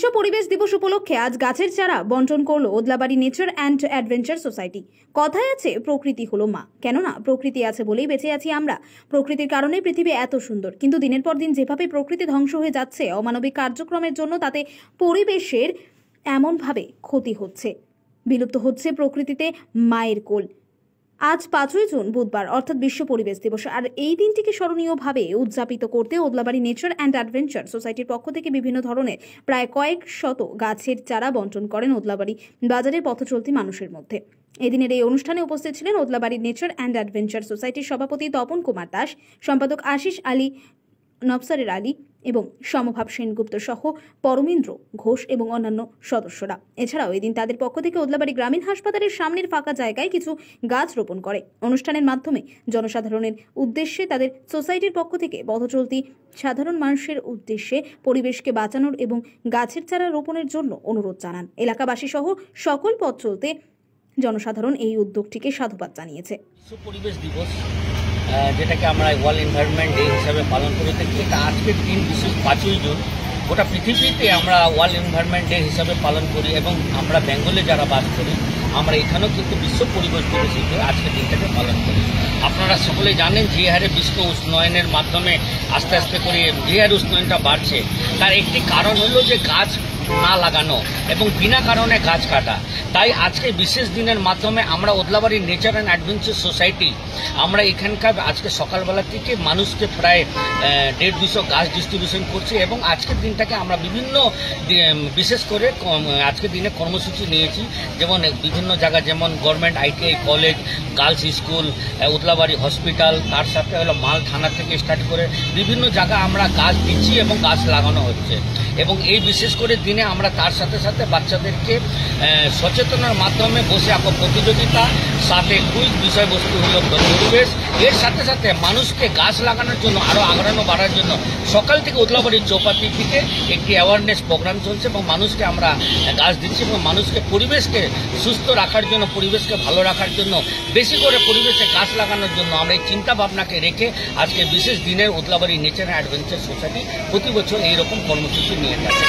বিশ্ব পরিবেশ দিবস উপলক্ষে আজ গাছের চারা বন্টন করলো Odlabari nature and adventure society. কথায় আছে প্রকৃতি হলো মা, কেননা প্রকৃতি আছে বলেই বেঁচে আছি আমরা। প্রকৃতির কারণে পৃথিবী এত সুন্দর, কিন্তু দিনের পর দিন যেভাবে প্রকৃতি ধ্বংস হয়ে যাচ্ছে অমানবিক কার্যক্রমের জন্য, তাতে পরিবেশের এমনভাবে ক্ষতি হচ্ছে, বিলুপ্ত হচ্ছে প্রকৃতিতে মায়ের কোল। আজ 5ই জুন বুধবার অর্থাৎ বিশ্ব পরিবেশ দিবস, আর এই দিনটিকে স্মরণীয়ভাবে উদযাপিত করতে ওদলাবাড়ি নেচার অ্যান্ড অ্যাডভেঞ্চার সোসাইটির পক্ষ থেকে বিভিন্ন ধরনের প্রায় কয়েক শত গাছের চারা বন্টন করেন ওদলাবাড়ি বাজারের পথচলতি মানুষের মধ্যে। এদিনের এই অনুষ্ঠানে উপস্থিত ছিলেন ওদলাবাড়ি নেচার অ্যান্ড অ্যাডভেঞ্চার সোসাইটির সভাপতি তপন কুমার দাস, সম্পাদক আশিস আলী, নবসারের আলী এবং সমভাব সেনগুপ্ত সহ পরমেন্দ্র ঘোষ এবং অন্যান্য সদস্যরা। এছাড়াও এদিন তাদের পক্ষ থেকে ওদলাবাড়ি গ্রামীণ হাসপাতালের সামনের ফাঁকা জায়গায় কিছু গাছ রোপণ করে। অনুষ্ঠানের মাধ্যমে জনসাধারণের উদ্দেশ্যে তাদের সোসাইটির পক্ষ থেকে পথচলতি সাধারণ মানুষের উদ্দেশ্যে পরিবেশকে বাঁচানোর এবং গাছের চারা রোপণের জন্য অনুরোধ জানান। এলাকাবাসী সহ সকল পথ চলতে জনসাধারণ এই উদ্যোগটিকে সাধুবাদ জানিয়েছে। বিশ্ব পরিবেশ দিবস, যেটাকে আমরা ওয়ার্ল্ড এনভায়রনমেন্ট ডে হিসাবে পালন করে থাকি, এটা আজকের দিন বিশেষ 5ই জুন গোটা পৃথিবীতে আমরা ওয়ার্ল্ড এনভায়রনমেন্ট ডে হিসাবে পালন করি এবং আমরা বেঙ্গলে যারা বাস করি আমরা এখানেও কিন্তু বিশ্ব পরিবেশ দিবস হিসেবে আজকের দিনটাকে পালন করি। আপনারা সকলে জানেন যে হারে বিশ্ব উষ্ণায়নের মাধ্যমে আস্তে আস্তে করে যে হারে উষ্ণায়নটা বাড়ছে, তার একটি কারণ হলো যে গাছ না লাগানো এবং বিনা কারণে গাছ কাটা। তাই আজকে বিশেষ দিনের মাধ্যমে আমরা Odlabari nature and adventure society আমরা এখানকার আজকে সকালবেলা থেকে মানুষকে প্রায় 150-200 গাছ ডিস্ট্রিবিউশন করছি এবং আজকের দিনটাকে আমরা বিভিন্ন বিশেষ করে আজকের দিনে কর্মসূচি নিয়েছি, যেমন বিভিন্ন জায়গা যেমন government ITI college, girls school, Odlabari hospital, তার সাথে হলো মাল থানা থেকে স্টার্ট করে বিভিন্ন জায়গা আমরা গাছ দিচ্ছি এবং গাছ লাগানো হচ্ছে। এবং এই বিশেষ করে দিনে আমরা তার সাথে সাথে বাচ্চাদেরকে সচেতনার মাধ্যমে বসে আঁকো প্রতিযোগিতা, সাথে কুইজ বিষয়বস্তু হলো পরিবেশ, এর সাথে সাথে মানুষকে গাছ লাগানোর জন্য আরও আগ্রহ বাড়ার জন্য সকাল থেকে ওদলাবাড়ির চৌপাতি থেকে একটি অ্যাওয়ারনেস প্রোগ্রাম চলছে এবং মানুষকে আমরা গাছ দিচ্ছি এবং মানুষকে পরিবেশকে সুস্থ রাখার জন্য, পরিবেশকে ভালো রাখার জন্য, বেশি করে পরিবেশে গাছ লাগানোর জন্য আমরা এই চিন্তা ভাবনাকে রেখে আজকে বিশেষ দিনের Odlabari nature and adventure society প্রতি বছর এইরকম কর্মসূচি নিয়ে থাকে।